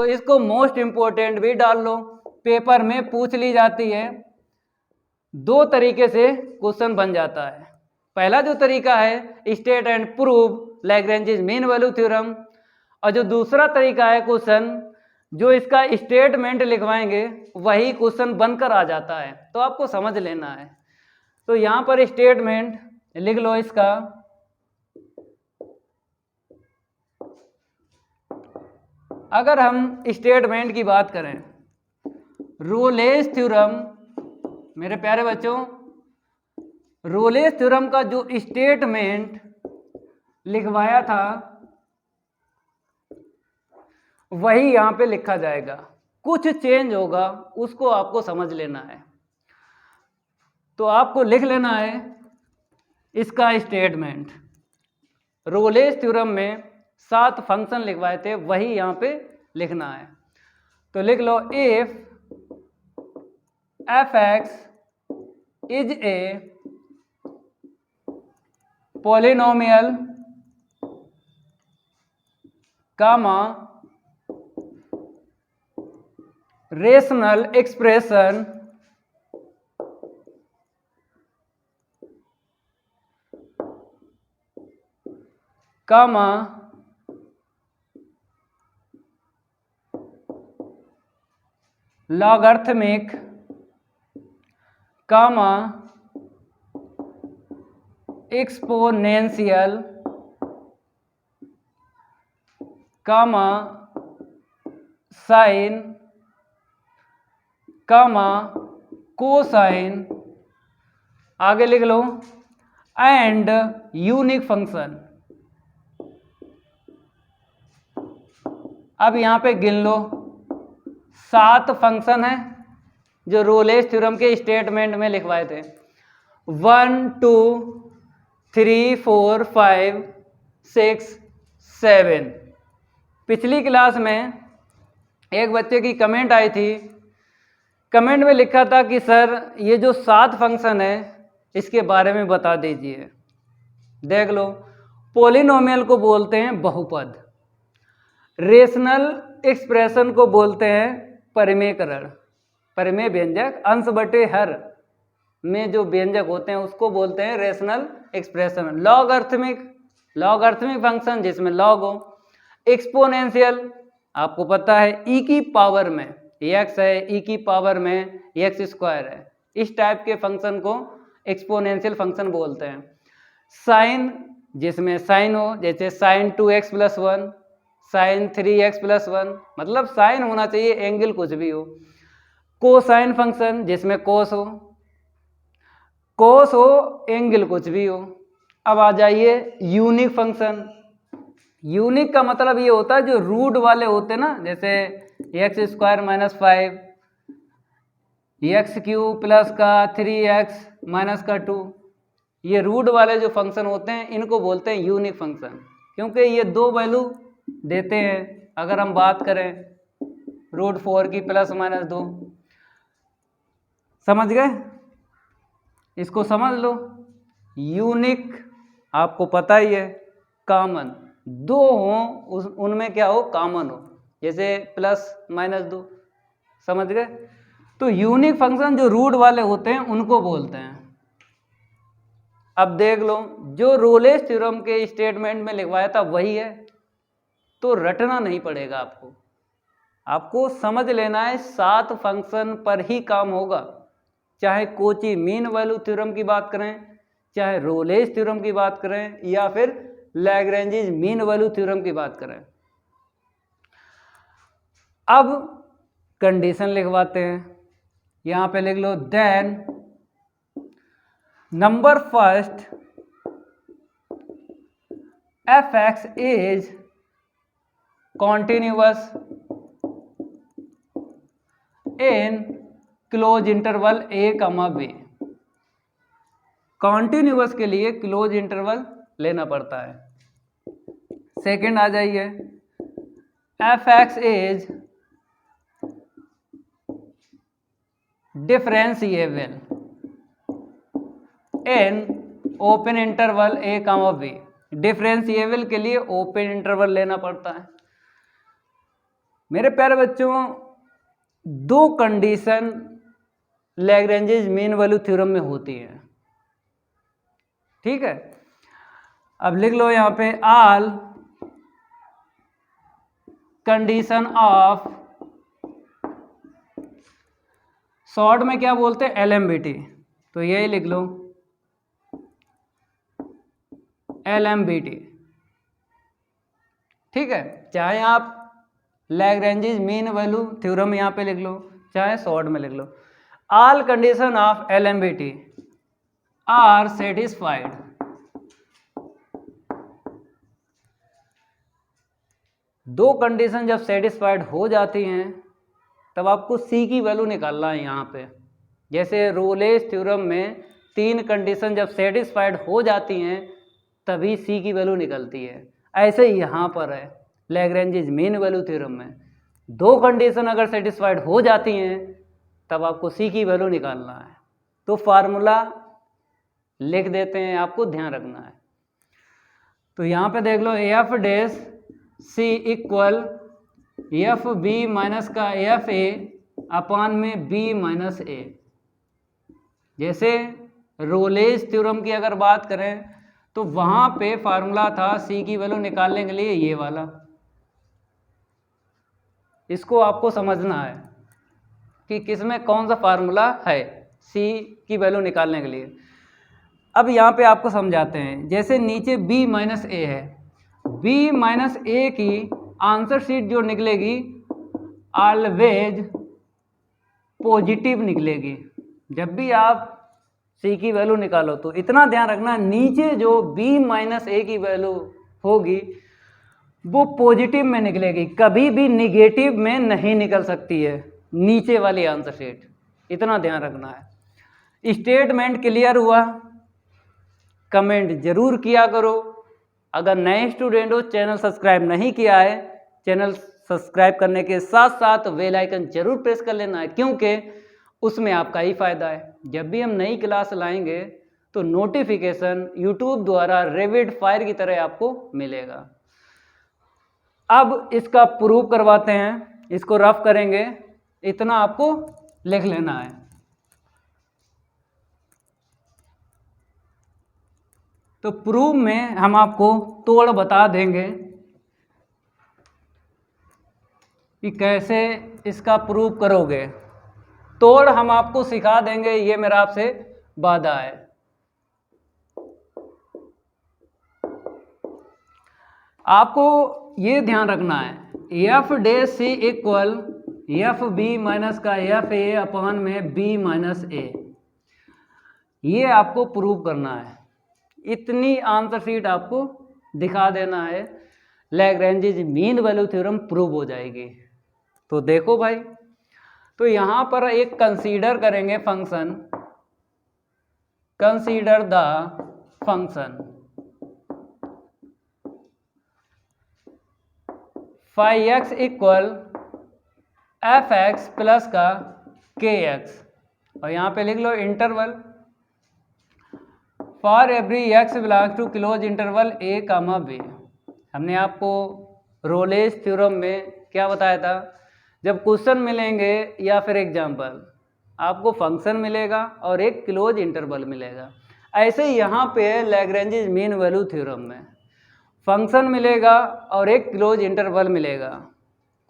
तो इसको most important भी डाल लो, पेपर में पूछ ली जाती है। दो तरीके से क्वेश्चन बन जाता है। पहला जो तरीका है state and prove Lagrange mean value theorem, और जो दूसरा तरीका है क्वेश्चन जो इसका स्टेटमेंट लिखवाएंगे वही क्वेश्चन बनकर आ जाता है, तो आपको समझ लेना है। तो यहां पर स्टेटमेंट लिख लो इसका, अगर हम स्टेटमेंट की बात करें, रोलेस थ्योरम, मेरे प्यारे बच्चों, रोलेस थ्योरम का जो स्टेटमेंट लिखवाया था वही यहां पे लिखा जाएगा, कुछ चेंज होगा उसको आपको समझ लेना है। तो आपको लिख लेना है इसका स्टेटमेंट, रोलेस थ्योरम में 7 फंक्शन लिखवाए थे वही यहां पे लिखना है। तो लिख लो if f(x) is a polynomial comma rational expression comma logarithmic comma exponential comma sine comma cosine, आगे लिख लो एंड यूनिक फंक्शन। अब यहां पे गिन लो 7 फंक्शन है जो रोलेस थ्योरम के स्टेटमेंट में लिखवाए थे, 1 2 3 4 5 6 7। पिछली क्लास में एक बच्चे की कमेंट आई थी, कमेंट में लिखा था कि सर ये जो 7 फंक्शन है इसके बारे में बता दीजिए। देख लो, पॉलिनोमियल को बोलते हैं बहुपद, रेशनल एक्सप्रेशन को बोलते हैं परिमेयकरण, परिमेय व्यंजक, अंश बटे हर में जो व्यंजक होते हैं उसको बोलते हैं रेशनल एक्सप्रेशन। लॉगरिथमिक फंक्शन जिसमें लॉग हो, एक्सपोनेंशियल आपको पता है ई की पावर में x है, ई की पावर में x² है, इस टाइप के फंक्शन को एक्सपोनेंशियल फंक्शन बोलते हैं। साइन जिसमें साइन हो, जैसे साइन 2x + 1, साइन 3x + 1, मतलब साइन होना चाहिए, एंगल कुछ भी हो। कोसाइन फंक्शन जिसमें कोस हो, एंगल कुछ भी हो। अब आ जाइए यूनिक फंक्शन। यूनिक का मतलब ये होता है जो रूट वाले होते हैं ना, जैसे x² - 5, x³ प्लस का 3x माइनस का 2, ये रूट वाले जो फंक्शन होते हैं इनको बोलते हैं यूनिक फंक्शन, क्योंकि ये 2 वैल्यू देते हैं। अगर हम बात करें √4 की +-2, समझ गए, इसको समझ लो। यूनिक आपको पता ही है, कॉमन, 2 हो उनमें क्या हो, कॉमन हो, जैसे +-2, समझ गए। तो यूनिक फंक्शन जो रूट वाले होते हैं उनको बोलते हैं। अब देख लो, जो रोलेस थ्योरम के स्टेटमेंट में लिखवाया था वही है, तो रटना नहीं पड़ेगा आपको समझ लेना है। 7 फंक्शन पर ही काम होगा, चाहे कोची मीन वैल्यू थ्योरम की बात करें, चाहे रोलेस थ्योरम की बात करें, या फिर लैग्रेंज मीन वैल्यू थ्योरम की बात करें। अब कंडीशन लिखवाते हैं, यहां पे लिख लो then number first f(x) is continuous in close interval a, b। Continuous के लिए क्लोज इंटरवल लेना पड़ता है। सेकंड आ जाइए, f(x) is differentiable in open interval a, b। Differentiable के लिए ओपन इंटरवल लेना पड़ता है। मेरे प्यारे बच्चों, दो condition Lagrange's mean value theorem में होती है, ठीक है। अब लिख लो यहाँ पे ऑल कंडीशन ऑफ, शॉर्ट में क्या बोलते हैं, LMBT, तो यही लिख लो LMBT, ठीक है। चाहे आप लैग्रेंजेस मीन वैल्यू थ्योरम यहाँ पे लिख लो, चाहे शॉर्ट में लिख लो। All condition of LMBT are satisfied, दो कंडीशन जब सेटिस्फाइड हो जाती हैं तब आपको सी की वैल्यू निकालना है यहाँ पे। जैसे रोलेस थ्योरम में तीन कंडीशन जब सेटिस्फाइड हो जाती हैं तभी सी की वैल्यू निकलती है, ऐसे ही यहाँ पर है लैग्रेंजेस मीन वैल्यू थ्योरम में, दो कंडीशन अगर सेटिस्फाइड हो जाती हैं तब आपको सी की वैल्यू निकालना है। तो फार्मूला लिख देते हैं, आपको ध्यान रखना है। तो यहाँ पे देख लो F dash c equal f b minus का एफ ए अपान में बी माइनस ए। जैसे रोलेस थ्योरम की अगर बात करें तो वहाँ पे फार्मूला था सी की वैल्यू निकालने के लिए ये वाला, इसको आपको समझना है कि किसमें कौन सा फार्मूला है सी की वैल्यू निकालने के लिए। अब यहाँ पे आपको समझाते हैं। जैसे नीचे b माइनस ए है, b माइनस ए की आंसर शीट जो निकलेगी ऑलवेज पॉजिटिव निकलेगी। जब भी आप c की वैल्यू निकालो तो इतना ध्यान रखना, नीचे जो b माइनस ए की वैल्यू होगी वो पॉजिटिव में निकलेगी, कभी भी निगेटिव में नहीं निकल सकती है नीचे वाली आंसर शीट, इतना ध्यान रखना है। स्टेटमेंट क्लियर हुआ? कमेंट जरूर किया करो। अगर नए स्टूडेंट हो, चैनल सब्सक्राइब नहीं किया है, चैनल सब्सक्राइब करने के साथ साथ बेल आइकन जरूर प्रेस कर लेना है, क्योंकि उसमें आपका ही फायदा है। जब भी हम नई क्लास लाएंगे तो नोटिफिकेशन यूट्यूब द्वारा रैपिड फायर की तरह आपको मिलेगा। अब इसका प्रूफ करवाते हैं, इसको रफ करेंगे, इतना आपको लिख लेना है। तो प्रूफ में हम आपको तोड़ बता देंगे कि कैसे इसका प्रूफ करोगे, तोड़ हम आपको सिखा देंगे, ये मेरा आपसे वादा है। आपको ये ध्यान रखना है एफ डे c equal f b minus का एफ ए अपान में बी माइनस ए, ये आपको प्रूव करना है। इतनी आंसर शीट आपको दिखा देना है, Lagrange's mean value theorem prove हो जाएगी। तो देखो भाई, तो यहां पर एक कंसीडर करेंगे function, consider the function phi x equal f x plus का के एक्स, और यहाँ पे लिख लो interval for every x belongs to close interval a comma b. हमने आपको रोलेस थ्योरम में क्या बताया था, जब क्वेश्चन मिलेंगे या फिर एग्जाम्पल, आपको फंक्शन मिलेगा और एक क्लोज इंटरवल मिलेगा। ऐसे ही यहाँ पे लैग्रेंजेस मीन वैल्यू थ्योरम में फंक्शन मिलेगा और एक क्लोज इंटरवल मिलेगा।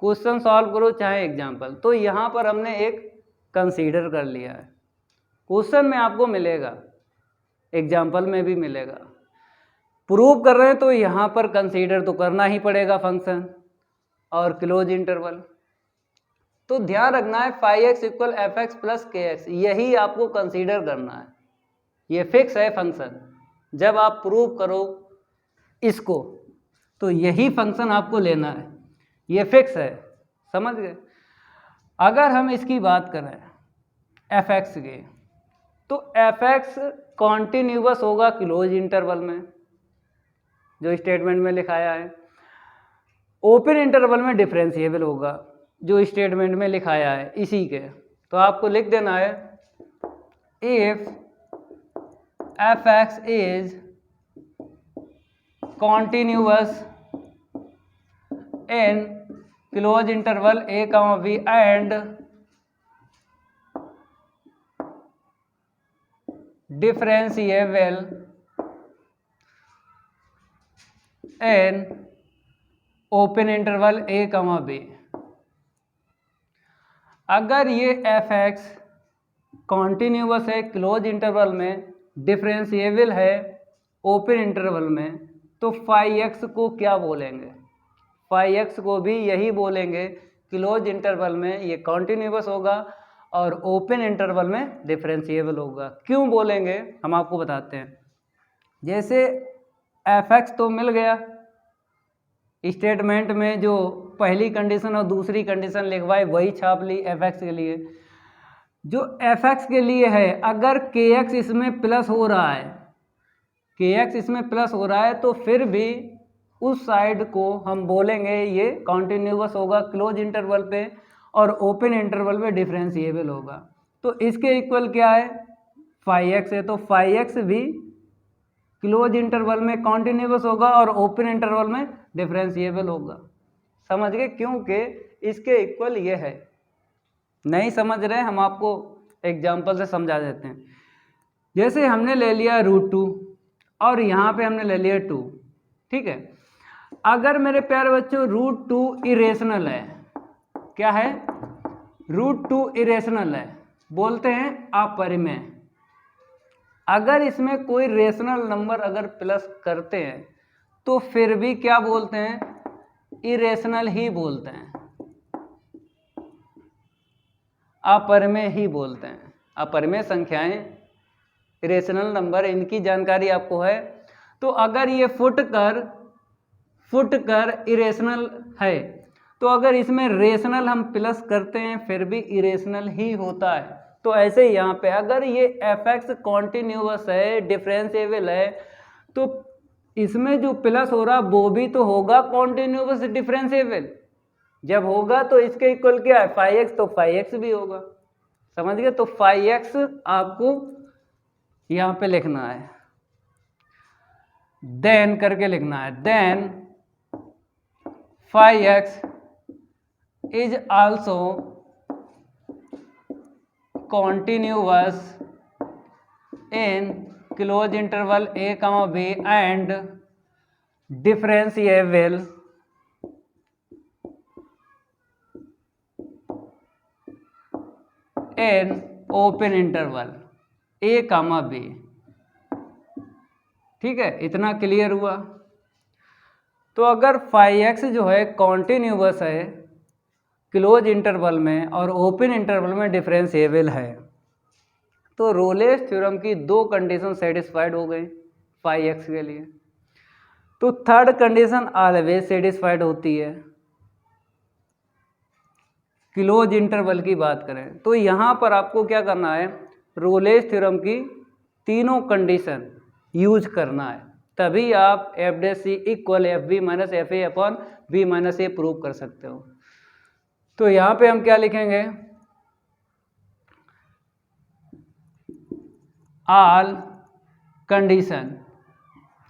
क्वेश्चन सॉल्व करो चाहे एग्जाम्पल, तो यहाँ पर हमने एक कंसीडर कर लिया है। क्वेश्चन में आपको मिलेगा, एग्जाम्पल में भी मिलेगा। प्रूव कर रहे हैं तो यहाँ पर कंसीडर तो करना ही पड़ेगा फंक्शन और क्लोज इंटरवल। तो ध्यान रखना है phi x equal f x plus k x, यही आपको कंसीडर करना है, ये फिक्स है फंक्शन। जब आप प्रूव करो इसको तो यही फंक्शन आपको लेना है, ये फिक्स है, समझ गए। अगर हम इसकी बात करें एफ एक्स की, तो एफ एक्स कॉन्टिन्यूअस होगा क्लोज इंटरवल में, जो स्टेटमेंट में लिखाया है। ओपन इंटरवल में डिफरेंशिएबल होगा, जो स्टेटमेंट में लिखाया है इसी के। तो आपको लिख देना है if f x is continuous in close interval a comma b and differentiable in open interval a comma b. अगर ये एफ एक्स कॉन्टिन्यूअस है क्लोज इंटरवल में, डिफरेंशिएबल है ओपन इंटरवल में, तो फाई एक्स को क्या बोलेंगे? फाई एक्स को भी यही बोलेंगे, क्लोज इंटरवल में ये कॉन्टिन्यूअस होगा और ओपन इंटरवल में डिफरेंशिएबल होगा। क्यों बोलेंगे हम आपको बताते हैं। जैसे एफ एक्स तो मिल गया स्टेटमेंट में, जो पहली कंडीशन और दूसरी कंडीशन लिखवाई वही छाप ली एफ एक्स के लिए। जो एफ एक्स के लिए है, अगर के एक्स इसमें प्लस हो रहा है, के एक्स इसमें प्लस हो रहा है, तो फिर भी उस साइड को हम बोलेंगे ये कॉन्टिन्यूअस होगा क्लोज इंटरवल पे और ओपन इंटरवल में डिफरेंशिएबल होगा। तो इसके इक्वल क्या है? फाई एक्स है, तो फाई एक्स भी क्लोज इंटरवल में कॉन्टिन्यूअस होगा और ओपन इंटरवल में डिफरेंशिएबल होगा। समझ गए? क्योंकि इसके इक्वल ये है। नहीं समझ रहे, हम आपको एग्जाम्पल से समझा देते हैं। जैसे हमने ले लिया √2 और यहाँ पे हमने ले लिया 2, ठीक है। अगर मेरे प्यारे बच्चों √2 इरेशनल है, क्या है? √2 इरेशनल है, बोलते हैं अपरिमेय। अगर इसमें कोई रेशनल नंबर अगर प्लस करते हैं तो फिर भी क्या बोलते हैं? इरेशनल ही बोलते हैं, अपरिमेय ही बोलते हैं। अपरिमेय संख्याएं, इरेशनल नंबर, इनकी जानकारी आपको है। तो अगर ये फुट कर इरेशनल है, तो अगर इसमें रेशनल हम प्लस करते हैं फिर भी इरेशनल ही होता है। तो ऐसे ही यहाँ पे अगर ये एफ एक्स कॉन्टिन्यूअस है, डिफरेंशिएबल है, तो इसमें जो प्लस हो रहा वो भी तो होगा कॉन्टिन्यूअस डिफरेंशिएबल। जब होगा तो इसके इक्वल क्या है? फाई एक्स, तो फाई एक्स भी होगा। समझ गए? तो फाई एक्स आपको यहाँ पे लिखना है, देन करके लिखना है, then phi x is also continuous in close interval a comma b and differentiable in open interval a comma b। ठीक है, इतना क्लियर हुआ। तो अगर फाई एक्स जो है कॉन्टिन्यूअस है क्लोज इंटरवल में और ओपन इंटरवल में डिफरेंशिएबल है, तो रोलेस थ्योरम की 2 कंडीशन सेटिस्फाइड हो गई फाई एक्स के लिए। तो थर्ड कंडीशन ऑलवेज सेटिस्फाइड होती है क्लोज इंटरवल की बात करें। तो यहाँ पर आपको क्या करना है? रोलेस थ्योरम की तीनों कंडीशन यूज करना है, तभी आप एफ डे c equal f b minus f a upon b minus a prove कर सकते हो। तो यहाँ पे हम क्या लिखेंगे? ऑल कंडीशन,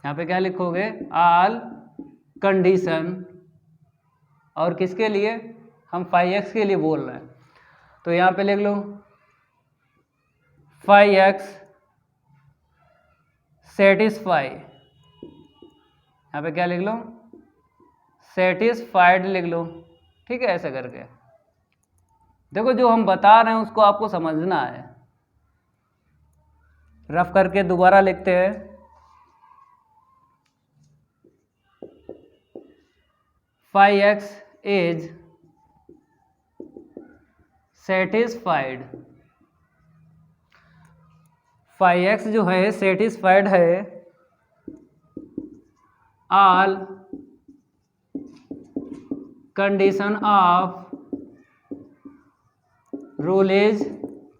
यहाँ पे क्या लिखोगे? All condition. और किसके लिए? हम फाई एक्स के लिए बोल रहे हैं, तो यहाँ पे लिख लो फाई एक्स सेटिस्फाई, यहाँ पे क्या लिख लो? सेटिस्फाइड लिख लो। ठीक है, ऐसे करके देखो, जो हम बता रहे हैं उसको आपको समझना है। रफ करके दोबारा लिखते हैं, phi x is satisfied. Phi x जो है सेटिस्फाइड है all condition of Rolle's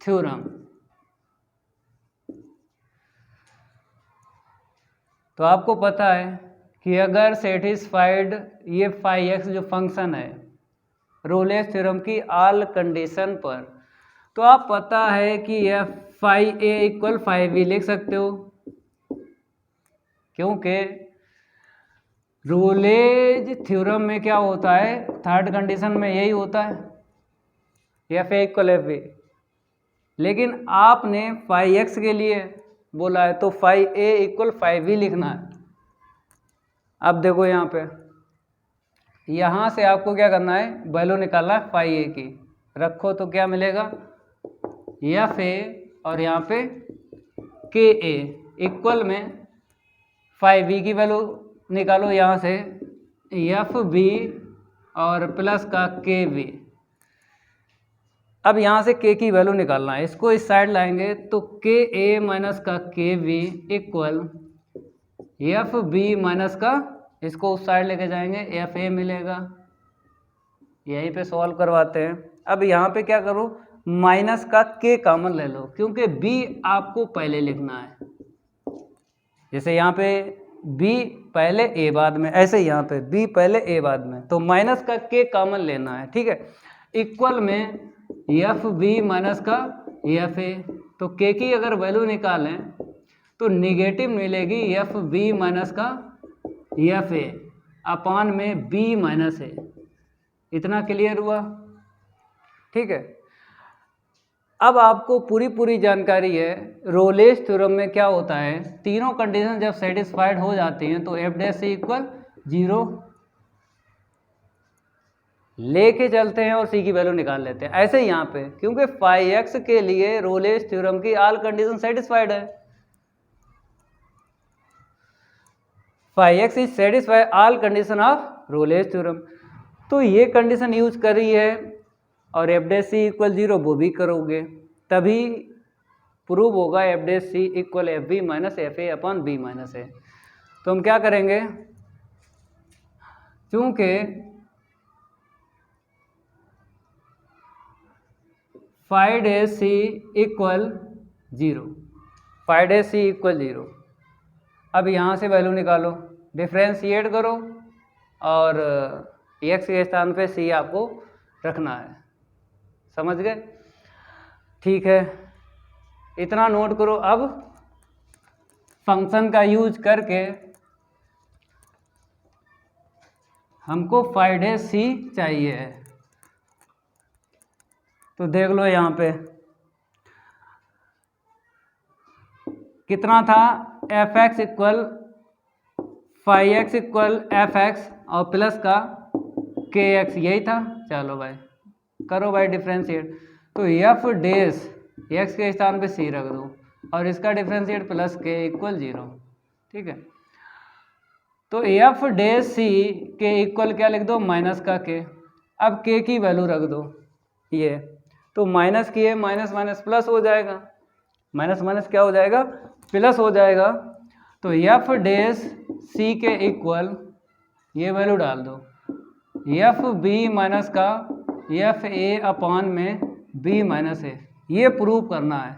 theorem. तो आपको पता है कि अगर सेटिस्फाइड ये फाई एक्स जो फंक्शन है रोलेज थ्योरम की ऑल कंडीशन पर, तो आप पता है कि यह phi a equal phi b लिख सकते हो, क्योंकि रोलेज थ्योरम में क्या होता है, थर्ड कंडीशन में यही होता है, f a equal f b. लेकिन आपने फाई एक्स के लिए बोला है तो phi a equal phi b लिखना है। अब देखो यहाँ पे, यहाँ से आपको क्या करना है, वैल्यू निकालना है फाई ए की। रखो तो क्या मिलेगा, एफ ए और यहाँ पे के ए इक्वल में फाई बी की वैल्यू निकालो यहाँ से, एफ बी और प्लस का के बी। अब यहाँ से के की वैल्यू निकालना है, इसको इस साइड लाएंगे तो के ए माइनस का k b equal f b minus का, इसको उस साइड लेके जाएंगे, एफ ए मिलेगा। यहीं पे सॉल्व करवाते हैं। अब यहाँ पे क्या करो, माइनस का के कॉमन ले लो, क्योंकि बी आपको पहले लिखना है। जैसे यहाँ पे बी पहले ए बाद में, ऐसे यहाँ पे बी पहले ए बाद में, तो माइनस का के कॉमन लेना है, ठीक है। इक्वल में एफ बी माइनस का एफ ए, तो के की अगर वैल्यू निकालें तो निगेटिव मिलेगी एफ बी माइनस का एफ ए अपान में बी माइनस ए। इतना क्लियर हुआ, ठीक है। अब आपको पूरी जानकारी है। रोलेज थ्योरम में क्या होता है, तीनों कंडीशन जब सेटिस्फाइड हो जाती हैं तो एफ डैश इक्वल 0 लेके चलते हैं और सी की वैल्यू निकाल लेते हैं। ऐसे ही यहाँ पे, क्योंकि फाई एक्स के लिए रोलेज थ्योरम की ऑल कंडीशन सेटिस्फाइड है। Phi x is satisfied all condition of Rolle's theorem, तो ये कंडीशन यूज करी है और एफ डैश सी इक्वल 0 वो भी करोगे, तभी प्रूव होगा f dash c equal f b minus f a upon b minus a. तो हम क्या करेंगे, क्योंकि phi dash c equal 0, phi dash c equal 0। अब यहाँ से वैल्यू निकालो, डिफ्रेंशिएट करो और एक्स के स्थान पे सी आपको रखना है। समझ गए, ठीक है। इतना नोट करो। अब फंक्शन का यूज करके हमको फाई डैश सी चाहिए है, तो देख लो यहाँ पे कितना था, f x equal phi x equal f x और प्लस का के एक्स, यही था। चलो भाई करो भाई डिफ्रेंशिएट, तो एफ डैश एक्स के स्थान पे सी रख दो और इसका डिफ्रेंशिएट प्लस के इक्वल 0, ठीक है। तो एफ डैश सी के इक्वल क्या लिख दो, माइनस का के। अब के की वैल्यू रख दो, ये तो माइनस की है, माइनस माइनस प्लस हो जाएगा, माइनस माइनस क्या हो जाएगा, प्लस हो जाएगा। तो एफ डैश सी के इक्वल ये वैल्यू डाल दो, एफ बी माइनस का एफ ए अपॉन में बी माइनस ए। ये प्रूव करना है।